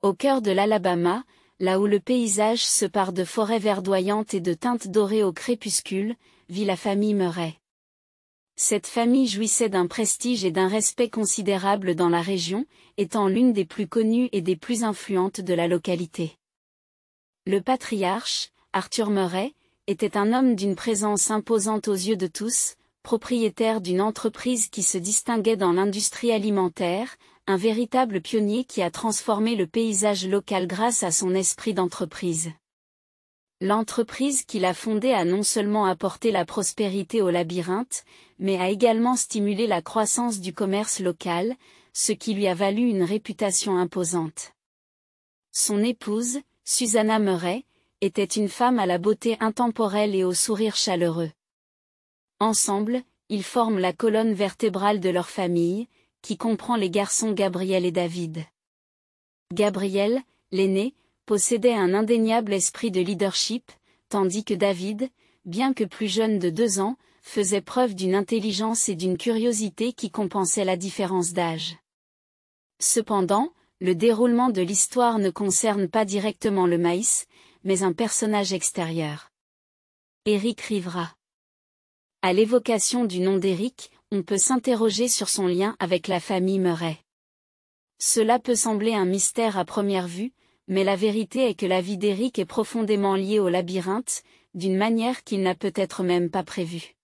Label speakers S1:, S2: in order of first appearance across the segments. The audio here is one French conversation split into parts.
S1: Au cœur de l'Alabama, là où le paysage se pare de forêts verdoyantes et de teintes dorées au crépuscule, vit la famille Murray. Cette famille jouissait d'un prestige et d'un respect considérables dans la région, étant l'une des plus connues et des plus influentes de la localité. Le patriarche, Arthur Murray, était un homme d'une présence imposante aux yeux de tous, propriétaire d'une entreprise qui se distinguait dans l'industrie alimentaire, un véritable pionnier qui a transformé le paysage local grâce à son esprit d'entreprise. L'entreprise qu'il a fondée a non seulement apporté la prospérité au labyrinthe, mais a également stimulé la croissance du commerce local, ce qui lui a valu une réputation imposante. Son épouse, Susanna Murray, était une femme à la beauté intemporelle et au sourire chaleureux. Ensemble, ils forment la colonne vertébrale de leur famille, qui comprend les garçons Gabriel et David. Gabriel, l'aîné, possédait un indéniable esprit de leadership, tandis que David, bien que plus jeune de 2 ans, faisait preuve d'une intelligence et d'une curiosité qui compensaient la différence d'âge. Cependant, le déroulement de l'histoire ne concerne pas directement le maïs, mais un personnage extérieur. Éric Rivera. À l'évocation du nom d'Éric, on peut s'interroger sur son lien avec la famille Murray. Cela peut sembler un mystère à première vue, mais la vérité est que la vie d'Éric est profondément liée au labyrinthe, d'une manière qu'il n'a peut-être même pas prévue.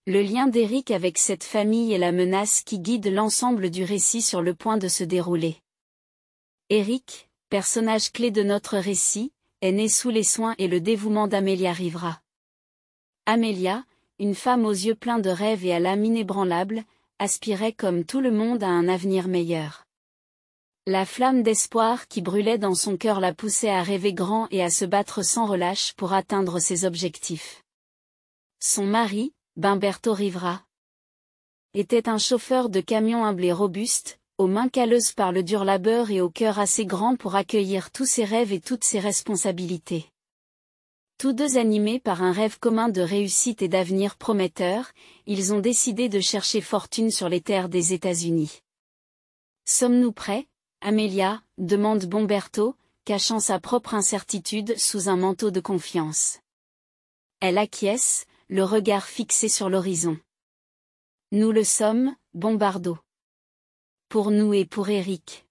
S1: Le lien d'Éric avec cette famille est la menace qui guide l'ensemble du récit sur le point de se dérouler. Éric, personnage clé de notre récit, est né sous les soins et le dévouement d'Amelia Rivera. Amelia, une femme aux yeux pleins de rêves et à l'âme inébranlable, aspirait comme tout le monde à un avenir meilleur. La flamme d'espoir qui brûlait dans son cœur la poussait à rêver grand et à se battre sans relâche pour atteindre ses objectifs. Son mari, Bimberto Rivera, était un chauffeur de camion humble et robuste, aux mains calleuses par le dur labeur et au cœur assez grand pour accueillir tous ses rêves et toutes ses responsabilités. Tous deux animés par un rêve commun de réussite et d'avenir prometteur, ils ont décidé de chercher fortune sur les terres des États-Unis. « Sommes-nous prêts, Amelia ?» demande Bomberto, cachant sa propre incertitude sous un manteau de confiance. Elle acquiesce, le regard fixé sur l'horizon. « Nous le sommes, Bombardo. Pour nous et pour Éric. »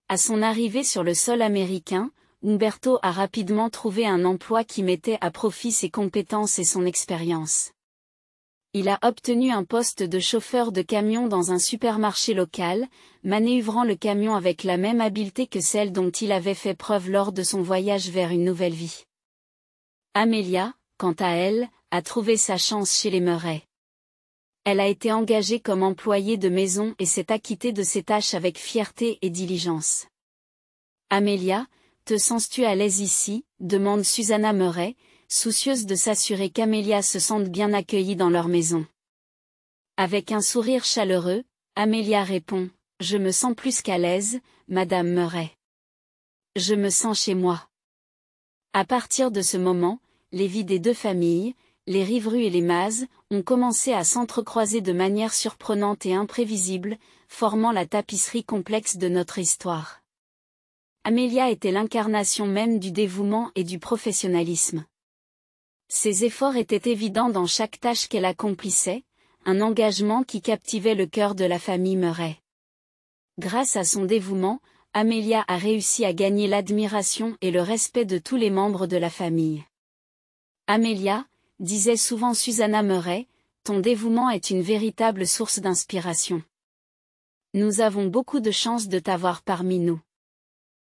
S1: À son arrivée sur le sol américain, Umberto a rapidement trouvé un emploi qui mettait à profit ses compétences et son expérience. Il a obtenu un poste de chauffeur de camion dans un supermarché local, manœuvrant le camion avec la même habileté que celle dont il avait fait preuve lors de son voyage vers une nouvelle vie. Amelia, quant à elle, a trouvé sa chance chez les Murray. Elle a été engagée comme employée de maison et s'est acquittée de ses tâches avec fierté et diligence. Amelia, te sens-tu à l'aise ici ? demande Susanna Murray, soucieuse de s'assurer qu'Amelia se sente bien accueillie dans leur maison. Avec un sourire chaleureux, Amelia répond, « Je me sens plus qu'à l'aise, Madame Murray. Je me sens chez moi. » À partir de ce moment, les vies des deux familles, les Rivera et les Maz, ont commencé à s'entrecroiser de manière surprenante et imprévisible, formant la tapisserie complexe de notre histoire. Amelia était l'incarnation même du dévouement et du professionnalisme. Ses efforts étaient évidents dans chaque tâche qu'elle accomplissait, un engagement qui captivait le cœur de la famille Murray. Grâce à son dévouement, Amelia a réussi à gagner l'admiration et le respect de tous les membres de la famille. Amelia, disait souvent Susanna Murray, ton dévouement est une véritable source d'inspiration. Nous avons beaucoup de chance de t'avoir parmi nous.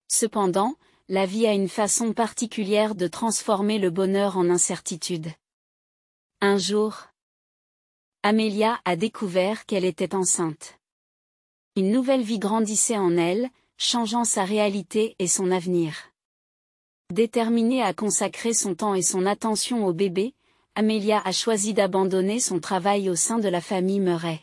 S1: Cependant, la vie a une façon particulière de transformer le bonheur en incertitude. Un jour, Amelia a découvert qu'elle était enceinte. Une nouvelle vie grandissait en elle, changeant sa réalité et son avenir. Déterminée à consacrer son temps et son attention au bébé, Amelia a choisi d'abandonner son travail au sein de la famille Murray.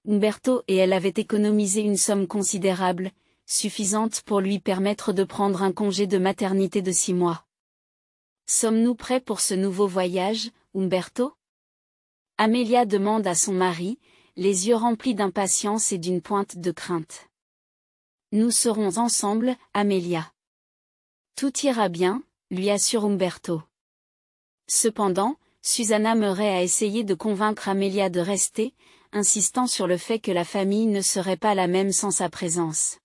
S1: Umberto et elle avaient économisé une somme considérable, suffisante pour lui permettre de prendre un congé de maternité de 6 mois. Sommes-nous prêts pour ce nouveau voyage, Umberto ? Amelia demande à son mari, les yeux remplis d'impatience et d'une pointe de crainte. Nous serons ensemble, Amelia. Tout ira bien, lui assure Umberto. Cependant, Susanna Murray a essayé de convaincre Amelia de rester, insistant sur le fait que la famille ne serait pas la même sans sa présence.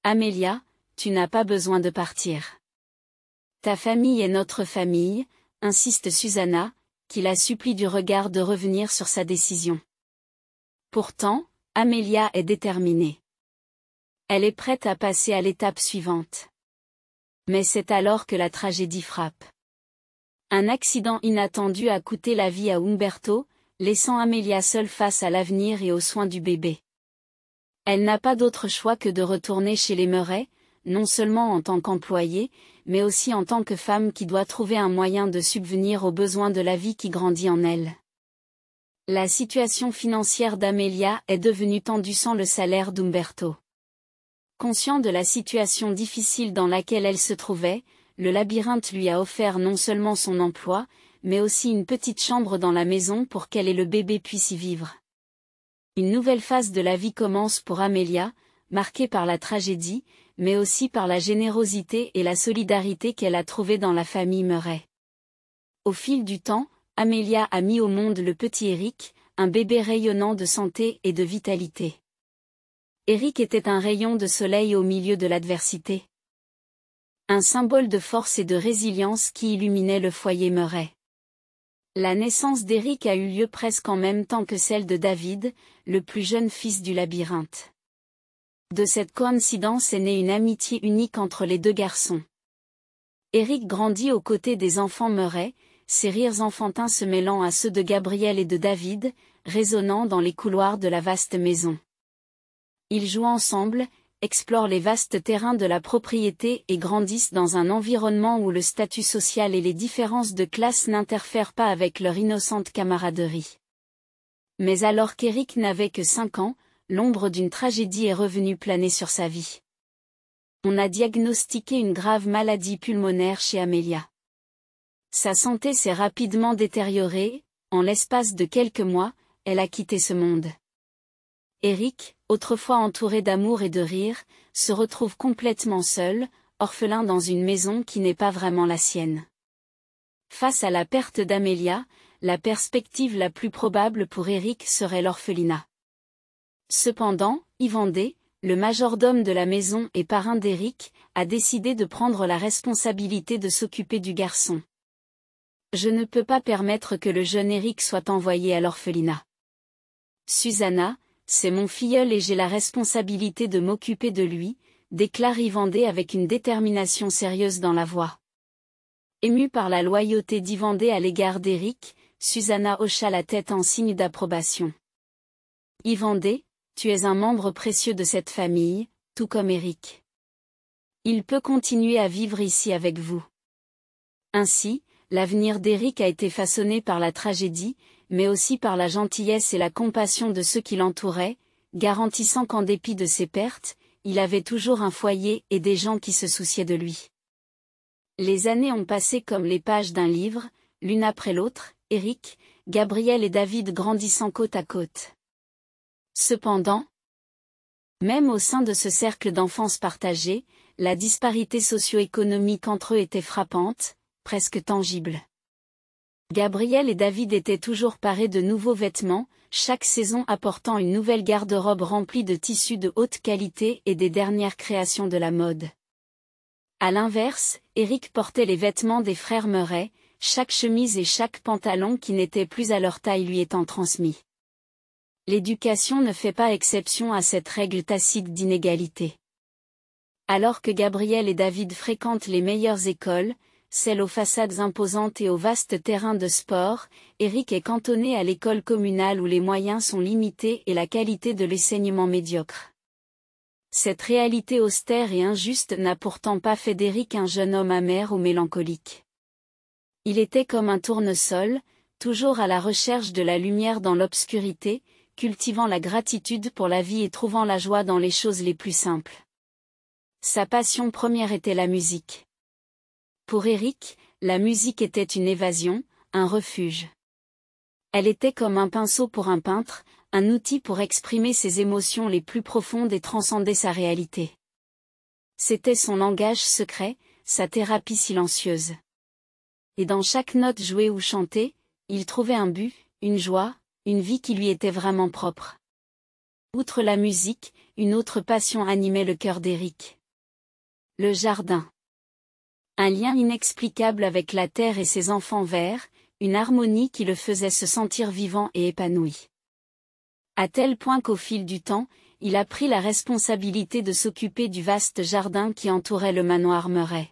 S1: Amelia, tu n'as pas besoin de partir. Ta famille est notre famille, insiste Susanna, qui la supplie du regard de revenir sur sa décision. Pourtant, Amelia est déterminée. Elle est prête à passer à l'étape suivante. Mais c'est alors que la tragédie frappe. Un accident inattendu a coûté la vie à Umberto, laissant Amelia seule face à l'avenir et aux soins du bébé. Elle n'a pas d'autre choix que de retourner chez les Murray, non seulement en tant qu'employée, mais aussi en tant que femme qui doit trouver un moyen de subvenir aux besoins de la vie qui grandit en elle. La situation financière d'Amelia est devenue tendue sans le salaire d'Umberto. Conscient de la situation difficile dans laquelle elle se trouvait, le labyrinthe lui a offert non seulement son emploi, mais aussi une petite chambre dans la maison pour qu'elle et le bébé puissent y vivre. Une nouvelle phase de la vie commence pour Amelia, marquée par la tragédie, mais aussi par la générosité et la solidarité qu'elle a trouvée dans la famille Murray. Au fil du temps, Amelia a mis au monde le petit Eric, un bébé rayonnant de santé et de vitalité. Eric était un rayon de soleil au milieu de l'adversité. Un symbole de force et de résilience qui illuminait le foyer Murray. La naissance d'Eric a eu lieu presque en même temps que celle de David, le plus jeune fils du labyrinthe. De cette coïncidence est née une amitié unique entre les deux garçons. Eric grandit aux côtés des enfants Murray, ses rires enfantins se mêlant à ceux de Gabriel et de David, résonnant dans les couloirs de la vaste maison. Ils jouent ensemble, explorent les vastes terrains de la propriété et grandissent dans un environnement où le statut social et les différences de classe n'interfèrent pas avec leur innocente camaraderie. Mais alors qu'Eric n'avait que 5 ans, l'ombre d'une tragédie est revenue planer sur sa vie. On a diagnostiqué une grave maladie pulmonaire chez Amelia. Sa santé s'est rapidement détériorée, en l'espace de quelques mois, elle a quitté ce monde. Eric, autrefois entouré d'amour et de rire, se retrouve complètement seul, orphelin dans une maison qui n'est pas vraiment la sienne. Face à la perte d'Amelia, la perspective la plus probable pour Eric serait l'orphelinat. Cependant, Yvandé, le majordome de la maison et parrain d'Eric, a décidé de prendre la responsabilité de s'occuper du garçon. Je ne peux pas permettre que le jeune Eric soit envoyé à l'orphelinat. Susanna, c'est mon filleul et j'ai la responsabilité de m'occuper de lui, déclare Yvandé avec une détermination sérieuse dans la voix. Émue par la loyauté d'Yvandé à l'égard d'Eric, Susanna hocha la tête en signe d'approbation. Yvandé, tu es un membre précieux de cette famille, tout comme Eric. Il peut continuer à vivre ici avec vous. Ainsi, l'avenir d'Eric a été façonné par la tragédie, mais aussi par la gentillesse et la compassion de ceux qui l'entouraient, garantissant qu'en dépit de ses pertes, il avait toujours un foyer et des gens qui se souciaient de lui. Les années ont passé comme les pages d'un livre, l'une après l'autre, Eric, Gabriel et David grandissant côte à côte. Cependant, même au sein de ce cercle d'enfance partagé, la disparité socio-économique entre eux était frappante, presque tangible. Gabriel et David étaient toujours parés de nouveaux vêtements, chaque saison apportant une nouvelle garde-robe remplie de tissus de haute qualité et des dernières créations de la mode. À l'inverse, Eric portait les vêtements des frères Murray, chaque chemise et chaque pantalon qui n'était plus à leur taille lui étant transmis. L'éducation ne fait pas exception à cette règle tacite d'inégalité. Alors que Gabriel et David fréquentent les meilleures écoles, celles aux façades imposantes et aux vastes terrains de sport, Eric est cantonné à l'école communale où les moyens sont limités et la qualité de l'enseignement médiocre. Cette réalité austère et injuste n'a pourtant pas fait d'Eric un jeune homme amer ou mélancolique. Il était comme un tournesol, toujours à la recherche de la lumière dans l'obscurité, cultivant la gratitude pour la vie et trouvant la joie dans les choses les plus simples. Sa passion première était la musique. Pour Eric, la musique était une évasion, un refuge. Elle était comme un pinceau pour un peintre, un outil pour exprimer ses émotions les plus profondes et transcender sa réalité. C'était son langage secret, sa thérapie silencieuse. Et dans chaque note jouée ou chantée, il trouvait un but, une joie, une vie qui lui était vraiment propre. Outre la musique, une autre passion animait le cœur d'Éric. Le jardin. Un lien inexplicable avec la terre et ses enfants verts, une harmonie qui le faisait se sentir vivant et épanoui. À tel point qu'au fil du temps, il a pris la responsabilité de s'occuper du vaste jardin qui entourait le manoir Murray.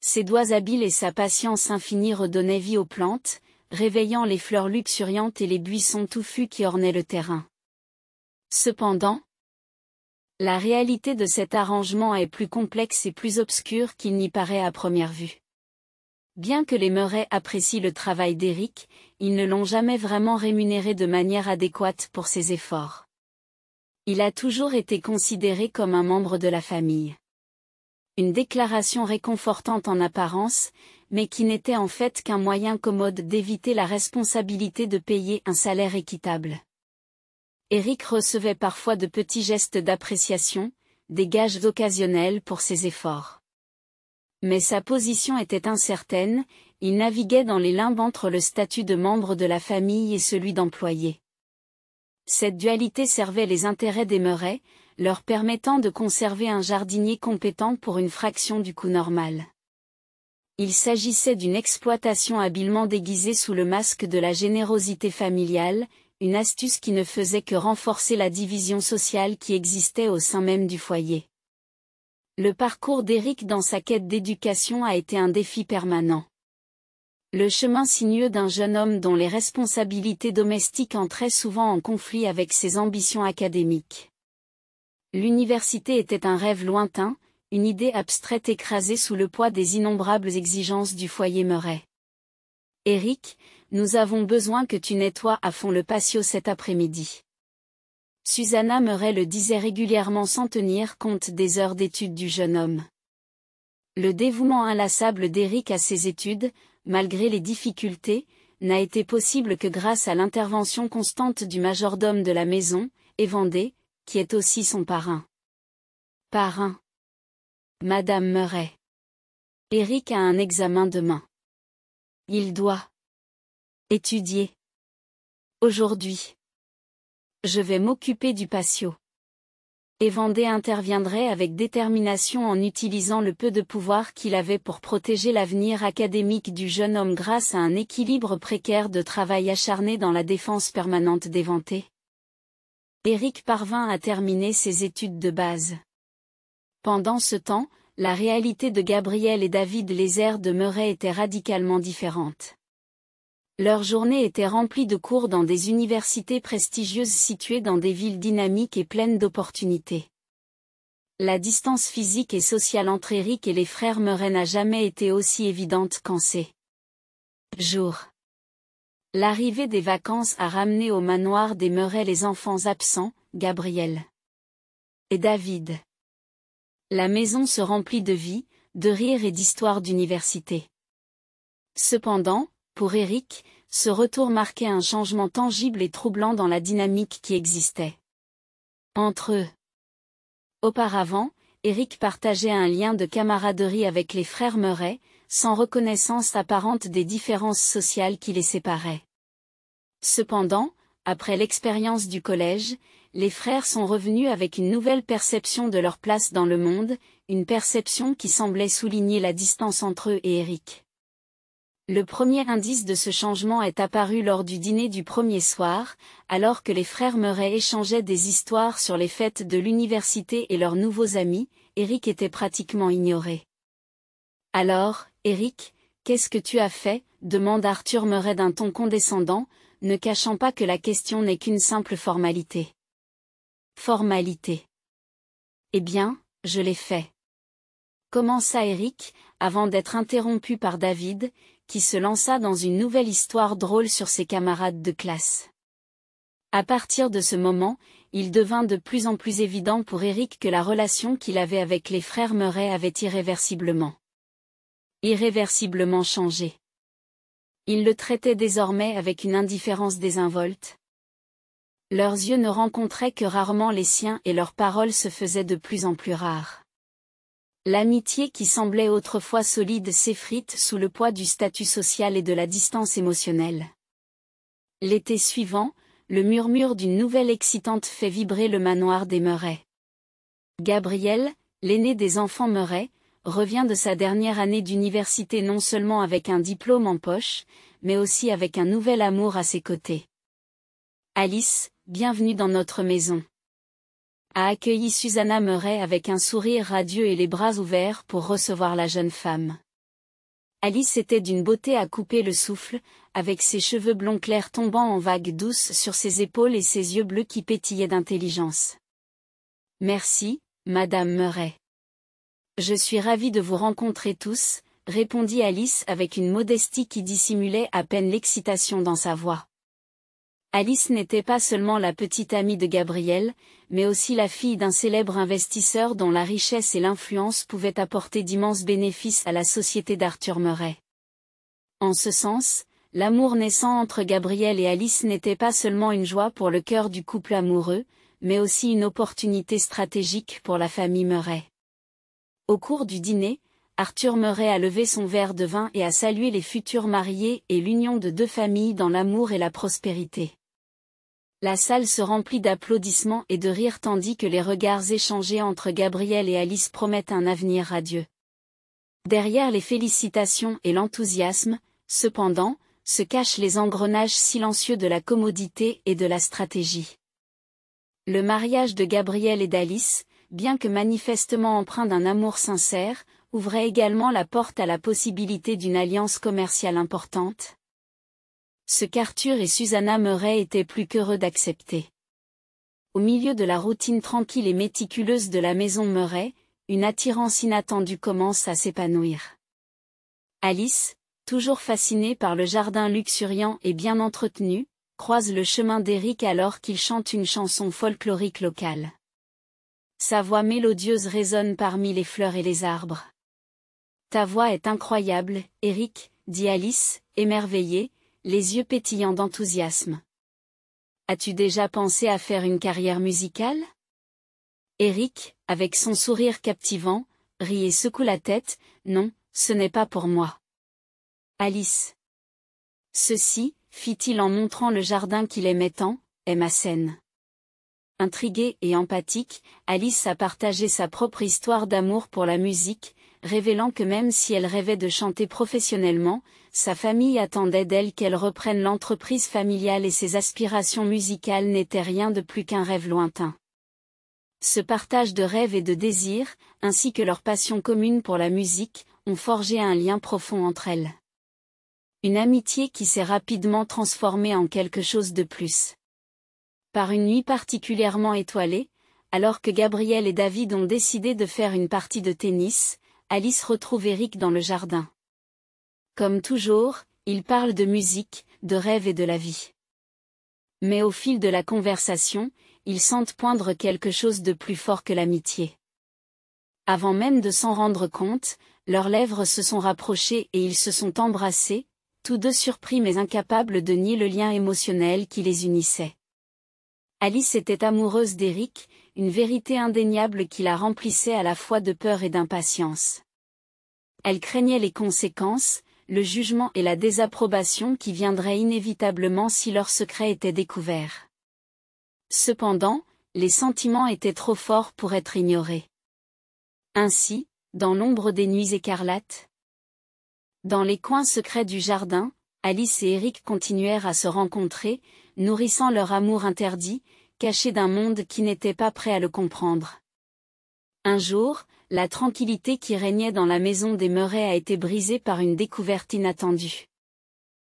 S1: Ses doigts habiles et sa patience infinie redonnaient vie aux plantes, réveillant les fleurs luxuriantes et les buissons touffus qui ornaient le terrain. Cependant, la réalité de cet arrangement est plus complexe et plus obscure qu'il n'y paraît à première vue. Bien que les Murray apprécient le travail d'Éric, ils ne l'ont jamais vraiment rémunéré de manière adéquate pour ses efforts. Il a toujours été considéré comme un membre de la famille. Une déclaration réconfortante en apparence, mais qui n'était en fait qu'un moyen commode d'éviter la responsabilité de payer un salaire équitable. Éric recevait parfois de petits gestes d'appréciation, des gages occasionnels pour ses efforts. Mais sa position était incertaine, il naviguait dans les limbes entre le statut de membre de la famille et celui d'employé. Cette dualité servait les intérêts des Murray, leur permettant de conserver un jardinier compétent pour une fraction du coût normal. Il s'agissait d'une exploitation habilement déguisée sous le masque de la générosité familiale, une astuce qui ne faisait que renforcer la division sociale qui existait au sein même du foyer. Le parcours d'Éric dans sa quête d'éducation a été un défi permanent. Le chemin sinueux d'un jeune homme dont les responsabilités domestiques entraient souvent en conflit avec ses ambitions académiques. L'université était un rêve lointain, une idée abstraite écrasée sous le poids des innombrables exigences du foyer Murray. Éric, nous avons besoin que tu nettoies à fond le patio cet après-midi. Susanna Murray le disait régulièrement sans tenir compte des heures d'études du jeune homme. Le dévouement inlassable d'Éric à ses études, malgré les difficultés, n'a été possible que grâce à l'intervention constante du majordome de la maison, Evandé, qui est aussi son parrain. Parrain. Madame Murray. Éric a un examen demain. Il doit étudier. Aujourd'hui. Je vais m'occuper du patio. Evandé interviendrait avec détermination en utilisant le peu de pouvoir qu'il avait pour protéger l'avenir académique du jeune homme grâce à un équilibre précaire de travail acharné dans la défense permanente d'Evandé. Éric parvint à terminer ses études de base. Pendant ce temps, la réalité de Gabriel et David Lézère de Murray était radicalement différente. Leur journée était remplie de cours dans des universités prestigieuses situées dans des villes dynamiques et pleines d'opportunités. La distance physique et sociale entre Éric et les frères Murray n'a jamais été aussi évidente qu'en ces jours. L'arrivée des vacances a ramené au manoir des Murray les enfants absents, Gabriel et David. La maison se remplit de vie, de rire et d'histoires d'université. Cependant, pour Éric, ce retour marquait un changement tangible et troublant dans la dynamique qui existait entre eux. Auparavant, Éric partageait un lien de camaraderie avec les frères Murray, sans reconnaissance apparente des différences sociales qui les séparaient. Cependant, après l'expérience du collège, les frères sont revenus avec une nouvelle perception de leur place dans le monde, une perception qui semblait souligner la distance entre eux et Éric. Le premier indice de ce changement est apparu lors du dîner du premier soir, alors que les frères Murray échangeaient des histoires sur les fêtes de l'université et leurs nouveaux amis. Éric était pratiquement ignoré. « Alors, Éric, qu'est-ce que tu as fait ?» demande Arthur Murray d'un ton condescendant, ne cachant pas que la question n'est qu'une simple formalité. Formalité. Eh bien, je l'ai fait. Commença Éric, avant d'être interrompu par David, qui se lança dans une nouvelle histoire drôle sur ses camarades de classe. À partir de ce moment, il devint de plus en plus évident pour Éric que la relation qu'il avait avec les frères Murray avait irréversiblement changé. Il le traitait désormais avec une indifférence désinvolte. Leurs yeux ne rencontraient que rarement les siens et leurs paroles se faisaient de plus en plus rares. L'amitié qui semblait autrefois solide s'effrite sous le poids du statut social et de la distance émotionnelle. L'été suivant, le murmure d'une nouvelle excitante fait vibrer le manoir des Murray. Gabriel, l'aîné des enfants Murray, revient de sa dernière année d'université non seulement avec un diplôme en poche, mais aussi avec un nouvel amour à ses côtés. Alice, bienvenue dans notre maison, a accueilli Susanna Murray avec un sourire radieux et les bras ouverts pour recevoir la jeune femme. Alice était d'une beauté à couper le souffle, avec ses cheveux blonds clairs tombant en vagues douces sur ses épaules et ses yeux bleus qui pétillaient d'intelligence. « Merci, Madame Murray. Je suis ravie de vous rencontrer tous, » répondit Alice avec une modestie qui dissimulait à peine l'excitation dans sa voix. Alice n'était pas seulement la petite amie de Gabriel, mais aussi la fille d'un célèbre investisseur dont la richesse et l'influence pouvaient apporter d'immenses bénéfices à la société d'Arthur Murray. En ce sens, l'amour naissant entre Gabriel et Alice n'était pas seulement une joie pour le cœur du couple amoureux, mais aussi une opportunité stratégique pour la famille Murray. Au cours du dîner, Arthur Murray a levé son verre de vin et a salué les futurs mariés et l'union de deux familles dans l'amour et la prospérité. La salle se remplit d'applaudissements et de rires tandis que les regards échangés entre Gabriel et Alice promettent un avenir radieux. Derrière les félicitations et l'enthousiasme, cependant, se cachent les engrenages silencieux de la commodité et de la stratégie. Le mariage de Gabriel et d'Alice, bien que manifestement empreint d'un amour sincère, ouvrait également la porte à la possibilité d'une alliance commerciale importante. Ce qu'Arthur et Susanna Murray étaient plus qu'heureux d'accepter. Au milieu de la routine tranquille et méticuleuse de la maison Murray, une attirance inattendue commence à s'épanouir. Alice, toujours fascinée par le jardin luxuriant et bien entretenu, croise le chemin d'Eric alors qu'il chante une chanson folklorique locale. Sa voix mélodieuse résonne parmi les fleurs et les arbres. « Ta voix est incroyable, Eric, » dit Alice, émerveillée, les yeux pétillants d'enthousiasme. « As-tu déjà pensé à faire une carrière musicale ?» Eric, avec son sourire captivant, rit et secoue la tête. « Non, ce n'est pas pour moi. » Alice. « Ceci, » fit-il en montrant le jardin qu'il aimait tant, « est ma scène. » Intriguée et empathique, Alice a partagé sa propre histoire d'amour pour la musique, révélant que même si elle rêvait de chanter professionnellement, sa famille attendait d'elle qu'elle reprenne l'entreprise familiale et ses aspirations musicales n'étaient rien de plus qu'un rêve lointain. Ce partage de rêves et de désirs, ainsi que leur passion commune pour la musique, ont forgé un lien profond entre elles. Une amitié qui s'est rapidement transformée en quelque chose de plus. Par une nuit particulièrement étoilée, alors que Gabriel et David ont décidé de faire une partie de tennis, Alice retrouve Eric dans le jardin. Comme toujours, ils parlent de musique, de rêve et de la vie. Mais au fil de la conversation, ils sentent poindre quelque chose de plus fort que l'amitié. Avant même de s'en rendre compte, leurs lèvres se sont rapprochées et ils se sont embrassés, tous deux surpris mais incapables de nier le lien émotionnel qui les unissait. Alice était amoureuse d'Eric, une vérité indéniable qui la remplissait à la fois de peur et d'impatience. Elle craignait les conséquences, le jugement et la désapprobation qui viendraient inévitablement si leur secret était découvert. Cependant, les sentiments étaient trop forts pour être ignorés. Ainsi, dans l'ombre des nuits écarlates, dans les coins secrets du jardin, Alice et Eric continuèrent à se rencontrer, nourrissant leur amour interdit, caché d'un monde qui n'était pas prêt à le comprendre. Un jour, la tranquillité qui régnait dans la maison des Murray a été brisée par une découverte inattendue.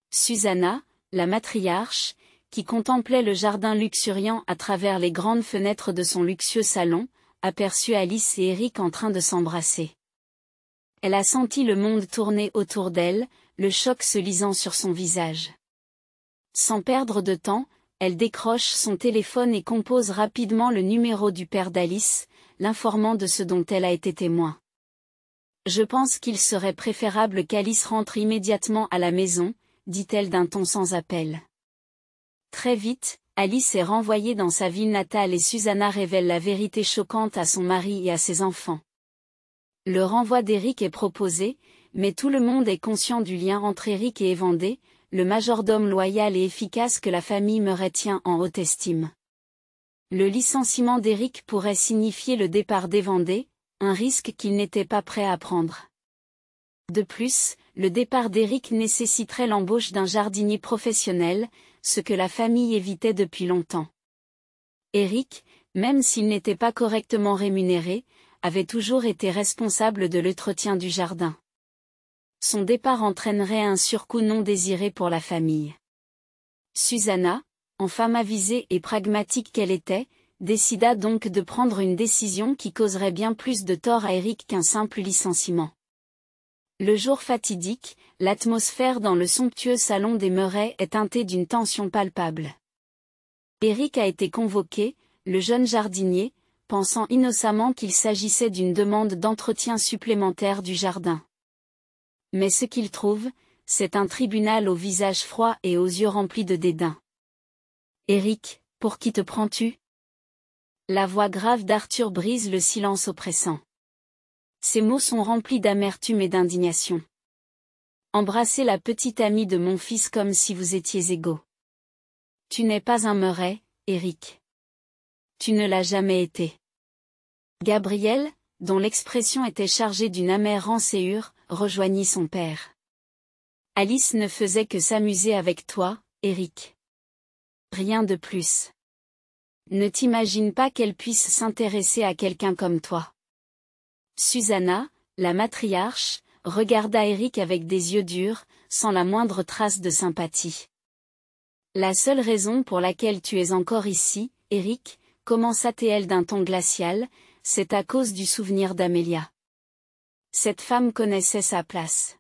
S1: Susanna, la matriarche, qui contemplait le jardin luxuriant à travers les grandes fenêtres de son luxueux salon, aperçut Alice et Eric en train de s'embrasser. Elle a senti le monde tourner autour d'elle, le choc se lisant sur son visage. Sans perdre de temps, elle décroche son téléphone et compose rapidement le numéro du père d'Alice, l'informant de ce dont elle a été témoin. « Je pense qu'il serait préférable qu'Alice rentre immédiatement à la maison, dit-elle d'un ton sans appel. Très vite, Alice est renvoyée dans sa ville natale et Susanna révèle la vérité choquante à son mari et à ses enfants. Le renvoi d'Eric est proposé, mais tout le monde est conscient du lien entre Eric et Evandé, le majordome loyal et efficace que la famille Murray tient en haute estime. Le licenciement d'Eric pourrait signifier le départ d'Evandé, un risque qu'il n'était pas prêt à prendre. De plus, le départ d'Eric nécessiterait l'embauche d'un jardinier professionnel, ce que la famille évitait depuis longtemps. Eric, même s'il n'était pas correctement rémunéré, avait toujours été responsable de l'entretien du jardin. Son départ entraînerait un surcoût non désiré pour la famille. Susanna, en femme avisée et pragmatique qu'elle était, décida donc de prendre une décision qui causerait bien plus de tort à Eric qu'un simple licenciement. Le jour fatidique, l'atmosphère dans le somptueux salon des Murray est teintée d'une tension palpable. Eric a été convoqué, le jeune jardinier, pensant innocemment qu'il s'agissait d'une demande d'entretien supplémentaire du jardin. Mais ce qu'il trouve, c'est un tribunal au visage froid et aux yeux remplis de dédain. « Eric, pour qui te prends-tu » La voix grave d'Arthur brise le silence oppressant. Ces mots sont remplis d'amertume et d'indignation. Embrassez la petite amie de mon fils comme si vous étiez égaux. Tu n'es pas un Murray, Eric. Tu ne l'as jamais été. Gabriel, dont l'expression était chargée d'une amère rancéure, rejoignit son père. Alice ne faisait que s'amuser avec toi, Eric. Rien de plus. Ne t'imagine pas qu'elle puisse s'intéresser à quelqu'un comme toi. Susanna, la matriarche, regarda Eric avec des yeux durs, sans la moindre trace de sympathie. La seule raison pour laquelle tu es encore ici, Eric, commença-t-elle d'un ton glacial, c'est à cause du souvenir d'Amelia. Cette femme connaissait sa place.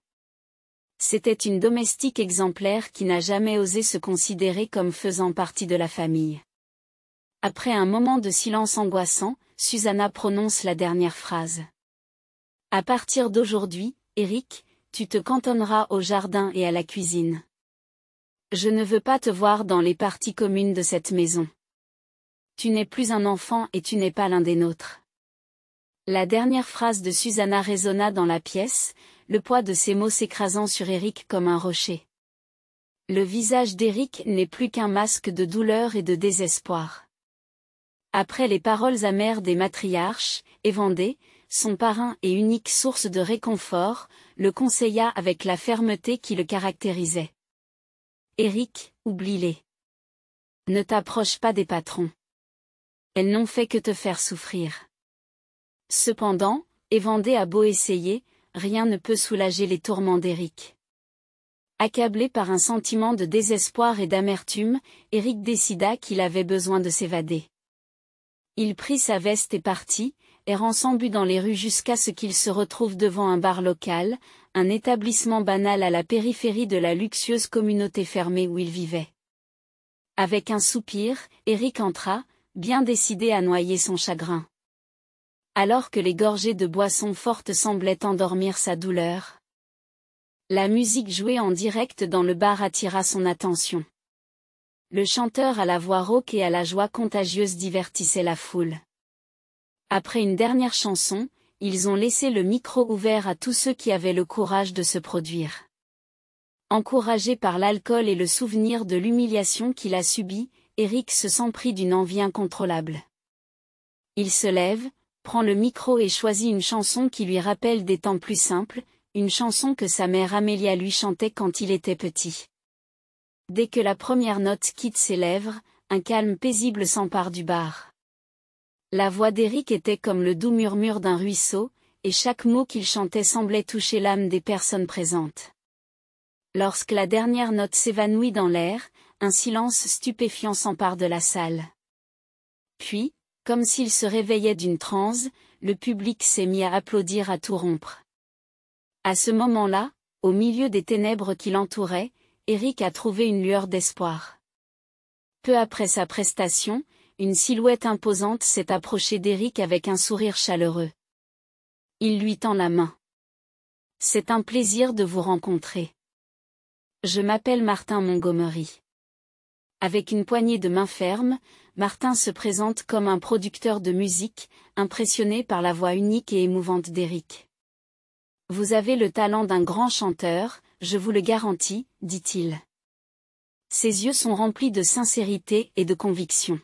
S1: C'était une domestique exemplaire qui n'a jamais osé se considérer comme faisant partie de la famille. Après un moment de silence angoissant, Susanna prononce la dernière phrase. À partir d'aujourd'hui, Eric, tu te cantonneras au jardin et à la cuisine. Je ne veux pas te voir dans les parties communes de cette maison. Tu n'es plus un enfant et tu n'es pas l'un des nôtres. La dernière phrase de Susanna résonna dans la pièce, le poids de ces mots s'écrasant sur Eric comme un rocher. Le visage d'Eric n'est plus qu'un masque de douleur et de désespoir. Après les paroles amères des matriarches, Evandé, son parrain et unique source de réconfort, le conseilla avec la fermeté qui le caractérisait. Eric, oublie-les. Ne t'approche pas des patrons. Elles n'ont fait que te faire souffrir. Cependant, Evandé a beau essayer, rien ne peut soulager les tourments d'Eric. Accablé par un sentiment de désespoir et d'amertume, Eric décida qu'il avait besoin de s'évader. Il prit sa veste et partit, errant sans but dans les rues jusqu'à ce qu'il se retrouve devant un bar local, un établissement banal à la périphérie de la luxueuse communauté fermée où il vivait. Avec un soupir, Eric entra, bien décidé à noyer son chagrin. Alors que les gorgées de boissons fortes semblaient endormir sa douleur, la musique jouée en direct dans le bar attira son attention. Le chanteur à la voix rauque et à la joie contagieuse divertissait la foule. Après une dernière chanson, ils ont laissé le micro ouvert à tous ceux qui avaient le courage de se produire. Encouragé par l'alcool et le souvenir de l'humiliation qu'il a subie, Eric se sent pris d'une envie incontrôlable. Il se lève, prend le micro et choisit une chanson qui lui rappelle des temps plus simples, une chanson que sa mère Amélia lui chantait quand il était petit. Dès que la première note quitte ses lèvres, un calme paisible s'empare du bar. La voix d'Eric était comme le doux murmure d'un ruisseau, et chaque mot qu'il chantait semblait toucher l'âme des personnes présentes. Lorsque la dernière note s'évanouit dans l'air, un silence stupéfiant s'empare de la salle. Puis, comme s'il se réveillait d'une transe, le public s'est mis à applaudir à tout rompre. À ce moment-là, au milieu des ténèbres qui l'entouraient, Eric a trouvé une lueur d'espoir. Peu après sa prestation, une silhouette imposante s'est approchée d'Eric avec un sourire chaleureux. Il lui tend la main. « C'est un plaisir de vous rencontrer. Je m'appelle Martin Montgomery. Avec une poignée de main ferme, Martin se présente comme un producteur de musique, impressionné par la voix unique et émouvante d'Eric. « Vous avez le talent d'un grand chanteur, je vous le garantis, dit-il. Ses yeux sont remplis de sincérité et de conviction.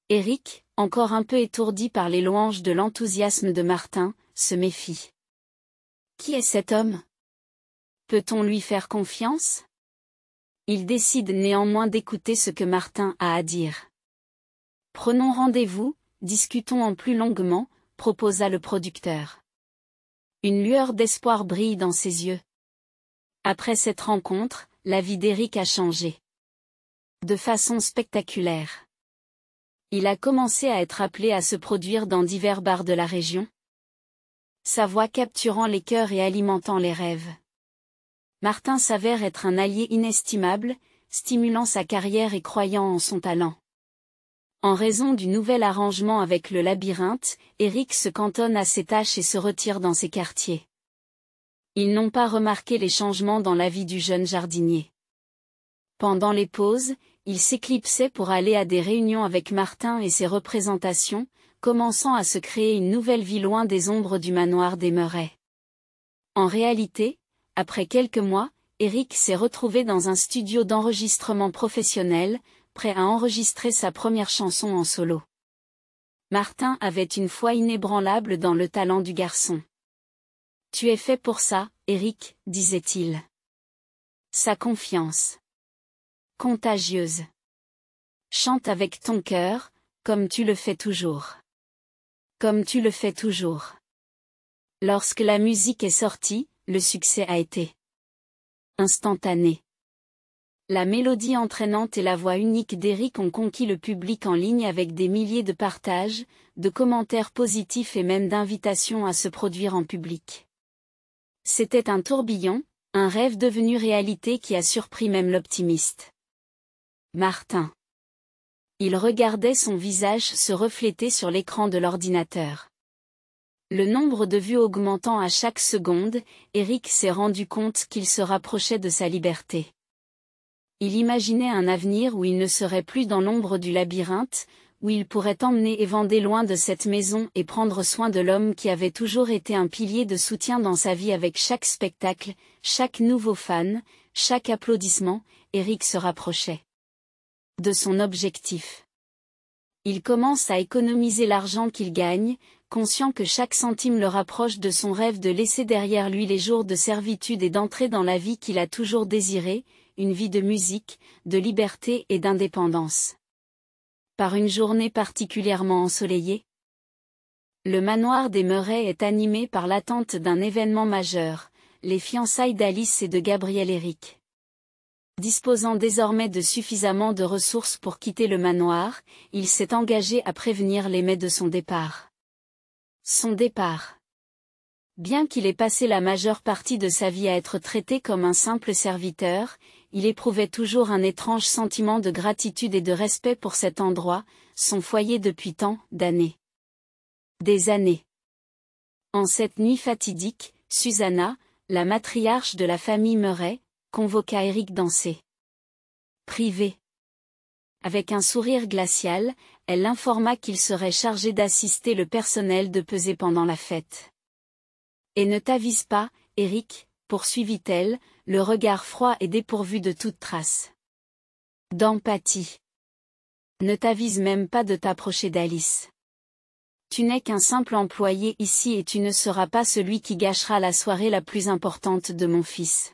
S1: Eric, encore un peu étourdi par les louanges de l'enthousiasme de Martin, se méfie. Qui est cet homme? Peut-on lui faire confiance? Il décide néanmoins d'écouter ce que Martin a à dire. Prenons rendez-vous, discutons en plus longuement, proposa le producteur. Une lueur d'espoir brille dans ses yeux. Après cette rencontre, la vie d'Eric a changé. De façon spectaculaire. Il a commencé à être appelé à se produire dans divers bars de la région. Sa voix capturant les cœurs et alimentant les rêves. Martin s'avère être un allié inestimable, stimulant sa carrière et croyant en son talent. En raison du nouvel arrangement avec le labyrinthe, Eric se cantonne à ses tâches et se retire dans ses quartiers. Ils n'ont pas remarqué les changements dans la vie du jeune jardinier. Pendant les pauses, il s'éclipsait pour aller à des réunions avec Martin et ses représentations, commençant à se créer une nouvelle vie loin des ombres du manoir des Murray. En réalité, après quelques mois, Eric s'est retrouvé dans un studio d'enregistrement professionnel, prêt à enregistrer sa première chanson en solo. Martin avait une foi inébranlable dans le talent du garçon. « Tu es fait pour ça, Eric, disait-il. Sa confiance. Contagieuse. Chante avec ton cœur, comme tu le fais toujours. Comme tu le fais toujours. » Lorsque la musique est sortie, le succès a été instantané. La mélodie entraînante et la voix unique d'Eric ont conquis le public en ligne avec des milliers de partages, de commentaires positifs et même d'invitations à se produire en public. C'était un tourbillon, un rêve devenu réalité qui a surpris même l'optimiste. Martin. Il regardait son visage se refléter sur l'écran de l'ordinateur. Le nombre de vues augmentant à chaque seconde, Eric s'est rendu compte qu'il se rapprochait de sa liberté. Il imaginait un avenir où il ne serait plus dans l'ombre du labyrinthe, où il pourrait emmener Evander loin de cette maison et prendre soin de l'homme qui avait toujours été un pilier de soutien dans sa vie. Avec chaque spectacle, chaque nouveau fan, chaque applaudissement, Eric se rapprochait de son objectif. Il commence à économiser l'argent qu'il gagne, conscient que chaque centime le rapproche de son rêve de laisser derrière lui les jours de servitude et d'entrer dans la vie qu'il a toujours désirée, une vie de musique, de liberté et d'indépendance. Par une journée particulièrement ensoleillée, le manoir des Murray est animé par l'attente d'un événement majeur, les fiançailles d'Alice et de Gabriel Eric. Disposant désormais de suffisamment de ressources pour quitter le manoir, il s'est engagé à prévenir les mets de son départ. Son départ. Bien qu'il ait passé la majeure partie de sa vie à être traité comme un simple serviteur, il éprouvait toujours un étrange sentiment de gratitude et de respect pour cet endroit, son foyer depuis tant d'années. Des années. En cette nuit fatidique, Susanna, la matriarche de la famille Murray, convoqua Eric danser. Privé. Avec un sourire glacial, elle l'informa qu'il serait chargé d'assister le personnel de pesée pendant la fête. Et ne t'avise pas, Eric, poursuivit-elle, le regard froid et dépourvu de toute trace d'empathie. Ne t'avise même pas de t'approcher d'Alice. Tu n'es qu'un simple employé ici et tu ne seras pas celui qui gâchera la soirée la plus importante de mon fils.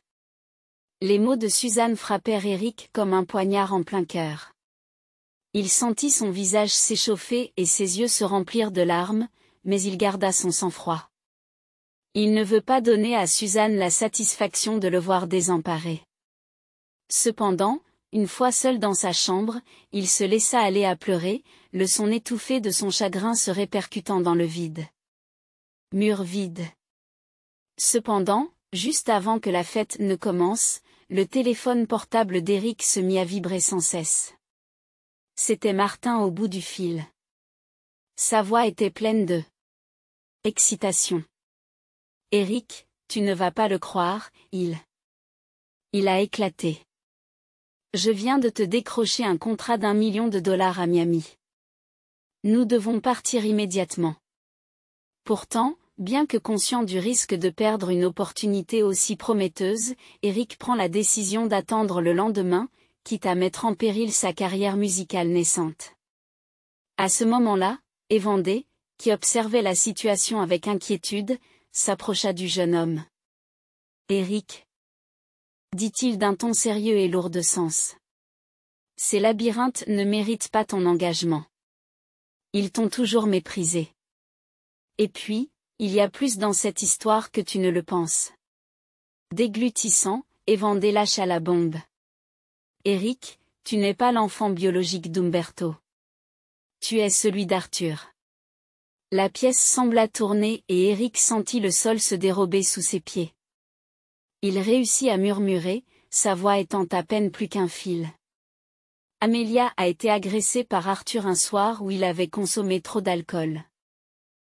S1: Les mots de Suzanne frappèrent Eric comme un poignard en plein cœur. Il sentit son visage s'échauffer et ses yeux se remplir de larmes, mais il garda son sang-froid. Il ne veut pas donner à Suzanne la satisfaction de le voir désemparé. Cependant, une fois seul dans sa chambre, il se laissa aller à pleurer, le son étouffé de son chagrin se répercutant dans le vide. Mur vide. Cependant, juste avant que la fête ne commence, le téléphone portable d'Eric se mit à vibrer sans cesse. C'était Martin au bout du fil. Sa voix était pleine de excitation. Eric, tu ne vas pas le croire, il a éclaté. Je viens de te décrocher un contrat d'1 million de dollars à Miami. Nous devons partir immédiatement. Pourtant, bien que conscient du risque de perdre une opportunité aussi prometteuse, Eric prend la décision d'attendre le lendemain, quitte à mettre en péril sa carrière musicale naissante. À ce moment-là, Evander, qui observait la situation avec inquiétude, s'approcha du jeune homme. « Eric » dit-il d'un ton sérieux et lourd de sens. « Ces labyrinthes ne méritent pas ton engagement. Ils t'ont toujours méprisé. Et puis, il y a plus dans cette histoire que tu ne le penses. » Déglutissant, Evander lâcha la bombe. « Eric, tu n'es pas l'enfant biologique d'Umberto. Tu es celui d'Arthur. » La pièce sembla tourner et Eric sentit le sol se dérober sous ses pieds. Il réussit à murmurer, sa voix étant à peine plus qu'un fil. Amelia a été agressée par Arthur un soir où il avait consommé trop d'alcool.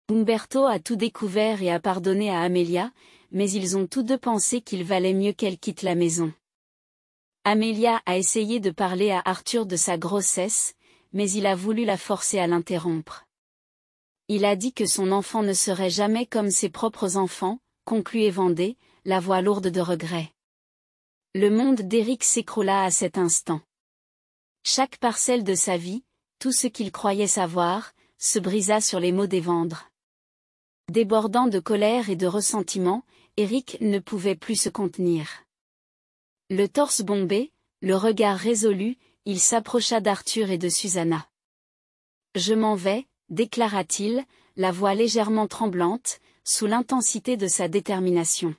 S1: Umberto a tout découvert et a pardonné à Amelia, mais ils ont tous deux pensé qu'il valait mieux qu'elle quitte la maison. Amelia a essayé de parler à Arthur de sa grossesse, mais il a voulu la forcer à l'interrompre. Il a dit que son enfant ne serait jamais comme ses propres enfants, conclut Evander, la voix lourde de regret. Le monde d'Eric s'écroula à cet instant. Chaque parcelle de sa vie, tout ce qu'il croyait savoir, se brisa sur les mots d'Evander. Débordant de colère et de ressentiment, Eric ne pouvait plus se contenir. Le torse bombé, le regard résolu, il s'approcha d'Arthur et de Susanna. « Je m'en vais », déclara-t-il, la voix légèrement tremblante, sous l'intensité de sa détermination.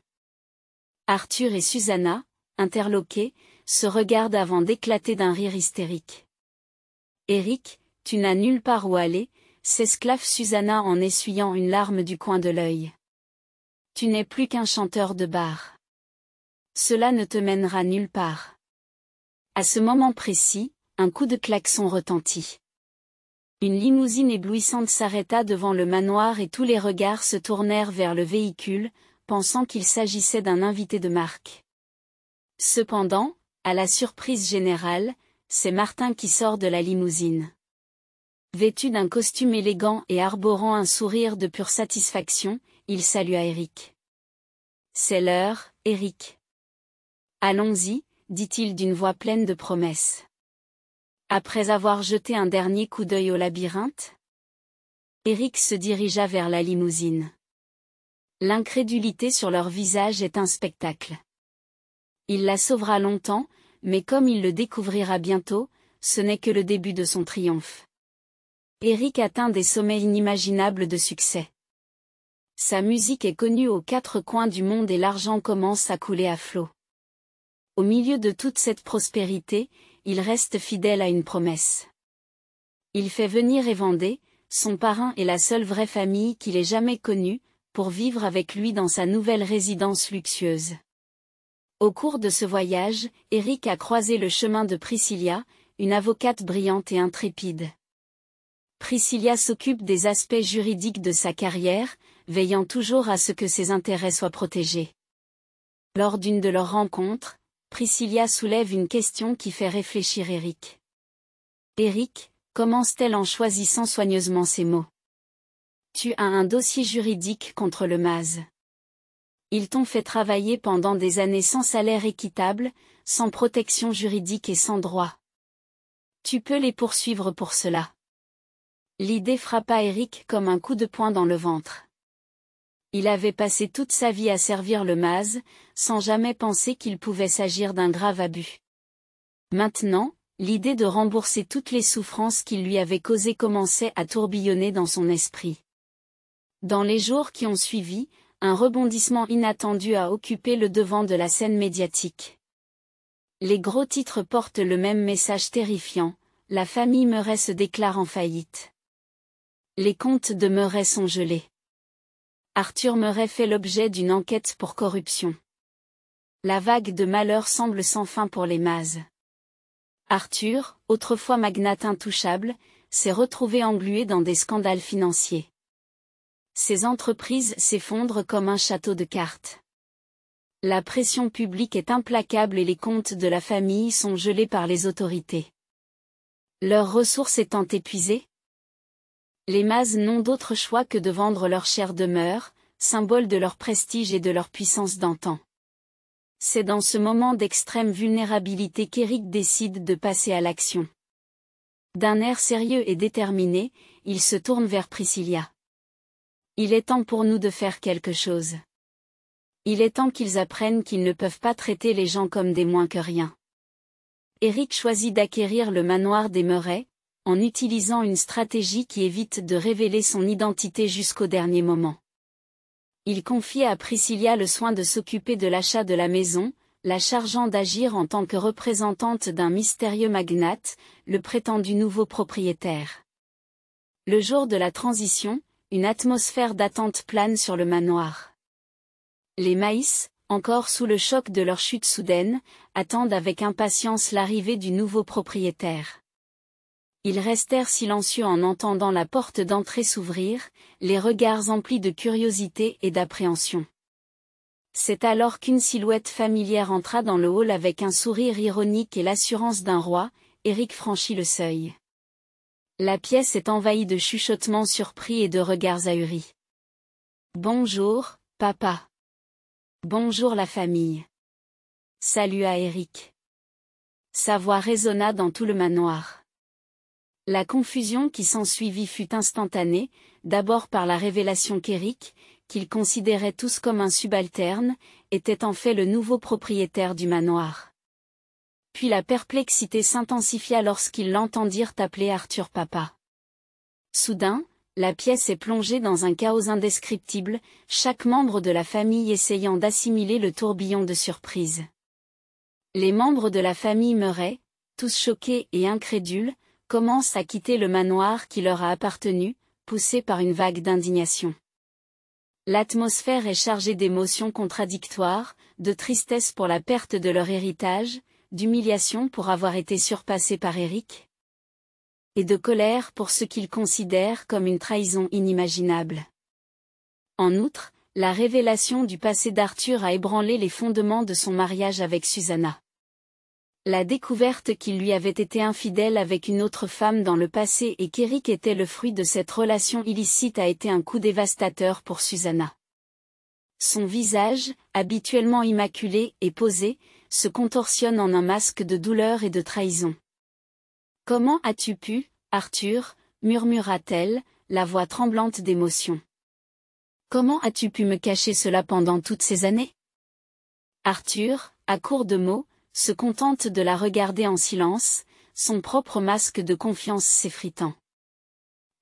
S1: Arthur et Susanna, interloqués, se regardent avant d'éclater d'un rire hystérique. « Eric, tu n'as nulle part où aller », s'esclaffe Susanna en essuyant une larme du coin de l'œil. « Tu n'es plus qu'un chanteur de bar. Cela ne te mènera nulle part. » À ce moment précis, un coup de klaxon retentit. Une limousine éblouissante s'arrêta devant le manoir et tous les regards se tournèrent vers le véhicule, pensant qu'il s'agissait d'un invité de marque. Cependant, à la surprise générale, c'est Martin qui sort de la limousine. Vêtu d'un costume élégant et arborant un sourire de pure satisfaction, il salua Eric. « C'est l'heure, Eric. »« Allons-y », dit-il d'une voix pleine de promesses. Après avoir jeté un dernier coup d'œil au labyrinthe, Eric se dirigea vers la limousine. L'incrédulité sur leur visage est un spectacle. Il la sauvera longtemps, mais comme il le découvrira bientôt, ce n'est que le début de son triomphe. Eric atteint des sommets inimaginables de succès. Sa musique est connue aux quatre coins du monde et l'argent commence à couler à flots. Au milieu de toute cette prospérité, il reste fidèle à une promesse. Il fait venir Evander, son parrain et la seule vraie famille qu'il ait jamais connue, pour vivre avec lui dans sa nouvelle résidence luxueuse. Au cours de ce voyage, Eric a croisé le chemin de Priscilla, une avocate brillante et intrépide. Priscilla s'occupe des aspects juridiques de sa carrière, veillant toujours à ce que ses intérêts soient protégés. Lors d'une de leurs rencontres, Priscilla soulève une question qui fait réfléchir Eric. Eric, commence-t-elle en choisissant soigneusement ses mots. Tu as un dossier juridique contre le Maz. Ils t'ont fait travailler pendant des années sans salaire équitable, sans protection juridique et sans droit. Tu peux les poursuivre pour cela. L'idée frappa Eric comme un coup de poing dans le ventre. Il avait passé toute sa vie à servir le Maz, sans jamais penser qu'il pouvait s'agir d'un grave abus. Maintenant, l'idée de rembourser toutes les souffrances qu'il lui avait causées commençait à tourbillonner dans son esprit. Dans les jours qui ont suivi, un rebondissement inattendu a occupé le devant de la scène médiatique. Les gros titres portent le même message terrifiant, la famille Murray se déclare en faillite. Les comptes de Murray sont gelés. Arthur Murray fait l'objet d'une enquête pour corruption. La vague de malheur semble sans fin pour les Maz. Arthur, autrefois magnate intouchable, s'est retrouvé englué dans des scandales financiers. Ses entreprises s'effondrent comme un château de cartes. La pression publique est implacable et les comptes de la famille sont gelés par les autorités. Leurs ressources étant épuisées, les Maz n'ont d'autre choix que de vendre leur chère demeure, symbole de leur prestige et de leur puissance d'antan. C'est dans ce moment d'extrême vulnérabilité qu'Éric décide de passer à l'action. D'un air sérieux et déterminé, il se tourne vers Priscilla. Il est temps pour nous de faire quelque chose. Il est temps qu'ils apprennent qu'ils ne peuvent pas traiter les gens comme des moins que rien. Éric choisit d'acquérir le manoir des Murray, en utilisant une stratégie qui évite de révéler son identité jusqu'au dernier moment. Il confie à Priscilla le soin de s'occuper de l'achat de la maison, la chargeant d'agir en tant que représentante d'un mystérieux magnate, le prétendu nouveau propriétaire. Le jour de la transition, une atmosphère d'attente plane sur le manoir. Les Maïs, encore sous le choc de leur chute soudaine, attendent avec impatience l'arrivée du nouveau propriétaire. Ils restèrent silencieux en entendant la porte d'entrée s'ouvrir, les regards emplis de curiosité et d'appréhension. C'est alors qu'une silhouette familière entra dans le hall avec un sourire ironique et l'assurance d'un roi. Éric franchit le seuil. La pièce est envahie de chuchotements surpris et de regards ahuris. « Bonjour, papa. Bonjour la famille. » salua Éric. Sa voix résonna dans tout le manoir. La confusion qui s'ensuivit fut instantanée, d'abord par la révélation qu'Éric, qu'ils considéraient tous comme un subalterne, était en fait le nouveau propriétaire du manoir. Puis la perplexité s'intensifia lorsqu'ils l'entendirent appeler Arthur papa. Soudain, la pièce est plongée dans un chaos indescriptible, chaque membre de la famille essayant d'assimiler le tourbillon de surprise. Les membres de la famille Murray, tous choqués et incrédules, commencent à quitter le manoir qui leur a appartenu, poussés par une vague d'indignation. L'atmosphère est chargée d'émotions contradictoires, de tristesse pour la perte de leur héritage, d'humiliation pour avoir été surpassés par Éric, et de colère pour ce qu'ils considèrent comme une trahison inimaginable. En outre, la révélation du passé d'Arthur a ébranlé les fondements de son mariage avec Susanna. La découverte qu'il lui avait été infidèle avec une autre femme dans le passé et qu'Éric était le fruit de cette relation illicite a été un coup dévastateur pour Susanna. Son visage, habituellement immaculé et posé, se contorsionne en un masque de douleur et de trahison. « Comment as-tu pu, Arthur » murmura-t-elle, la voix tremblante d'émotion. « Comment as-tu pu me cacher cela pendant toutes ces années ?» Arthur, à court de mots, se contente de la regarder en silence, son propre masque de confiance s'effritant.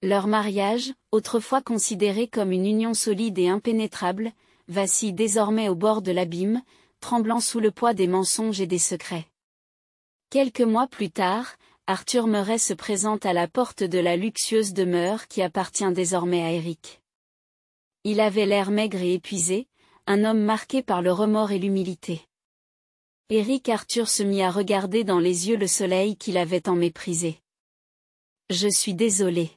S1: Leur mariage, autrefois considéré comme une union solide et impénétrable, vacille désormais au bord de l'abîme, tremblant sous le poids des mensonges et des secrets. Quelques mois plus tard, Arthur Murray se présente à la porte de la luxueuse demeure qui appartient désormais à Éric. Il avait l'air maigre et épuisé, un homme marqué par le remords et l'humilité. Arthur se mit à regarder dans les yeux le soleil qu'il avait tant méprisé. « Je suis désolé.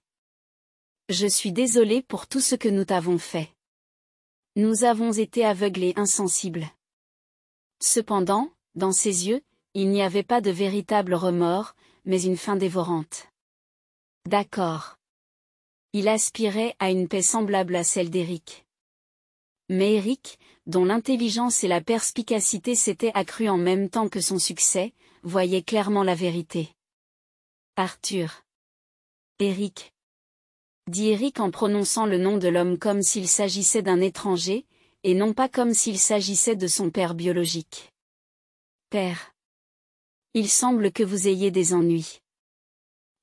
S1: Je suis désolé pour tout ce que nous t'avons fait. Nous avons été aveugles et insensibles. » Cependant, dans ses yeux, il n'y avait pas de véritable remords, mais une faim dévorante. D'accord. Il aspirait à une paix semblable à celle d'Éric. Mais Éric, dont l'intelligence et la perspicacité s'étaient accrues en même temps que son succès, voyait clairement la vérité. « Arthur. »« Éric. » dit Éric en prononçant le nom de l'homme comme s'il s'agissait d'un étranger, et non pas comme s'il s'agissait de son père biologique. « Père. Il semble que vous ayez des ennuis.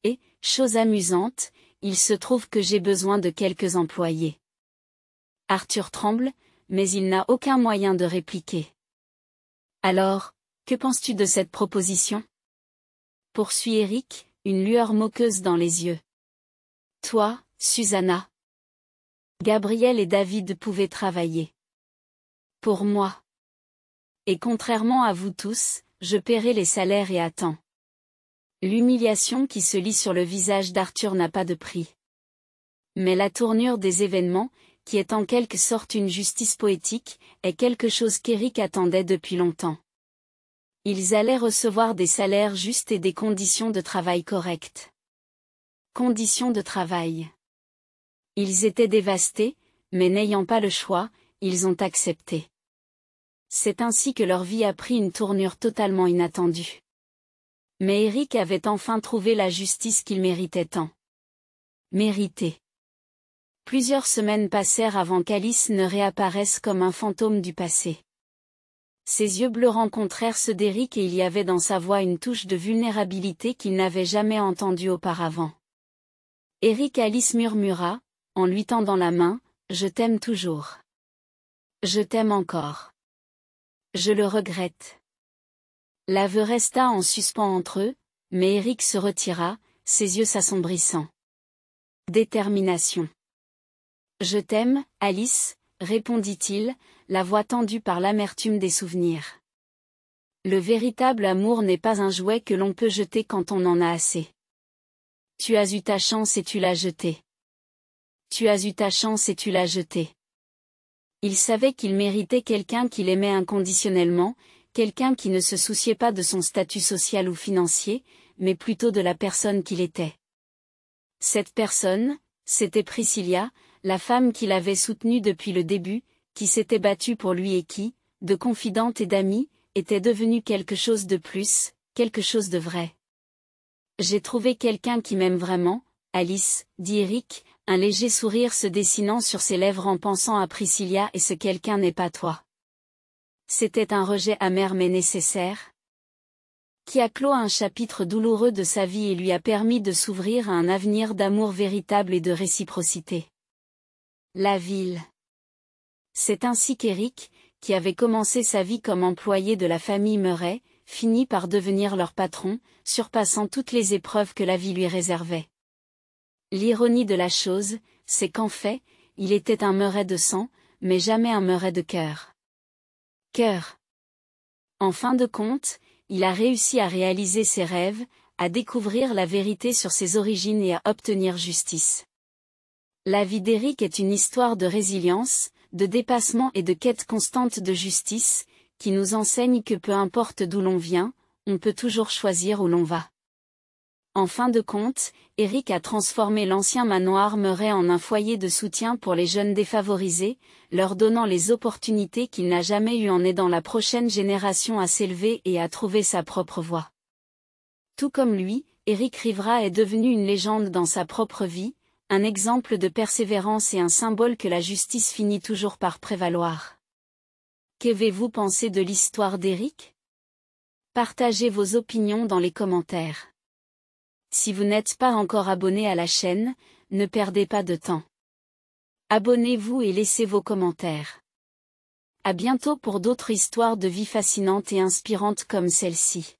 S1: Et, chose amusante, il se trouve que j'ai besoin de quelques employés. » Arthur tremble, mais il n'a aucun moyen de répliquer. « Alors, que penses-tu de cette proposition » poursuit Éric, une lueur moqueuse dans les yeux. « Toi, Susanna. Gabriel et David pouvaient travailler. Pour moi. Et contrairement à vous tous, je paierai les salaires et à temps. » L'humiliation qui se lit sur le visage d'Arthur n'a pas de prix. Mais la tournure des événements, qui est en quelque sorte une justice poétique, est quelque chose qu'Éric attendait depuis longtemps. Ils allaient recevoir des salaires justes et des conditions de travail correctes. Conditions de travail. Ils étaient dévastés, mais n'ayant pas le choix, ils ont accepté. C'est ainsi que leur vie a pris une tournure totalement inattendue. Mais Éric avait enfin trouvé la justice qu'il méritait tant. Mérité. Plusieurs semaines passèrent avant qu'Alice ne réapparaisse comme un fantôme du passé. Ses yeux bleus rencontrèrent ceux d'Éric et il y avait dans sa voix une touche de vulnérabilité qu'il n'avait jamais entendue auparavant. Éric Alice murmura, en lui tendant la main, « Je t'aime toujours. Je t'aime encore. Je le regrette. » L'aveu resta en suspens entre eux, mais Éric se retira, ses yeux s'assombrissant. Détermination. « Je t'aime, Alice, » répondit-il, la voix tendue par l'amertume des souvenirs. Le véritable amour n'est pas un jouet que l'on peut jeter quand on en a assez. Tu as eu ta chance et tu l'as jetée. Tu as eu ta chance et tu l'as jetée. Il savait qu'il méritait quelqu'un qu'il aimait inconditionnellement, quelqu'un qui ne se souciait pas de son statut social ou financier, mais plutôt de la personne qu'il était. Cette personne, c'était Priscilla, la femme qu'il avait soutenue depuis le début, qui s'était battue pour lui et qui, de confidente et d'amie, était devenue quelque chose de plus, quelque chose de vrai. « J'ai trouvé quelqu'un qui m'aime vraiment, Alice, » dit Éric, un léger sourire se dessinant sur ses lèvres en pensant à Priscilla et ce quelqu'un n'est pas toi. C'était un rejet amer mais nécessaire, qui a clos un chapitre douloureux de sa vie et lui a permis de s'ouvrir à un avenir d'amour véritable et de réciprocité. La ville. C'est ainsi qu'Éric, qui avait commencé sa vie comme employé de la famille Murray, finit par devenir leur patron, surpassant toutes les épreuves que la vie lui réservait. L'ironie de la chose, c'est qu'en fait, il était un Murray de sang, mais jamais un Murray de cœur. Cœur. En fin de compte, il a réussi à réaliser ses rêves, à découvrir la vérité sur ses origines et à obtenir justice. La vie d'Éric est une histoire de résilience, de dépassement et de quête constante de justice, qui nous enseigne que peu importe d'où l'on vient, on peut toujours choisir où l'on va. En fin de compte, Éric a transformé l'ancien manoir Murray en un foyer de soutien pour les jeunes défavorisés, leur donnant les opportunités qu'il n'a jamais eues en aidant la prochaine génération à s'élever et à trouver sa propre voie. Tout comme lui, Éric Rivera est devenu une légende dans sa propre vie, un exemple de persévérance et un symbole que la justice finit toujours par prévaloir. Qu'avez-vous pensé de l'histoire d'Éric? Partagez vos opinions dans les commentaires. Si vous n'êtes pas encore abonné à la chaîne, ne perdez pas de temps. Abonnez-vous et laissez vos commentaires. À bientôt pour d'autres histoires de vie fascinantes et inspirantes comme celle-ci.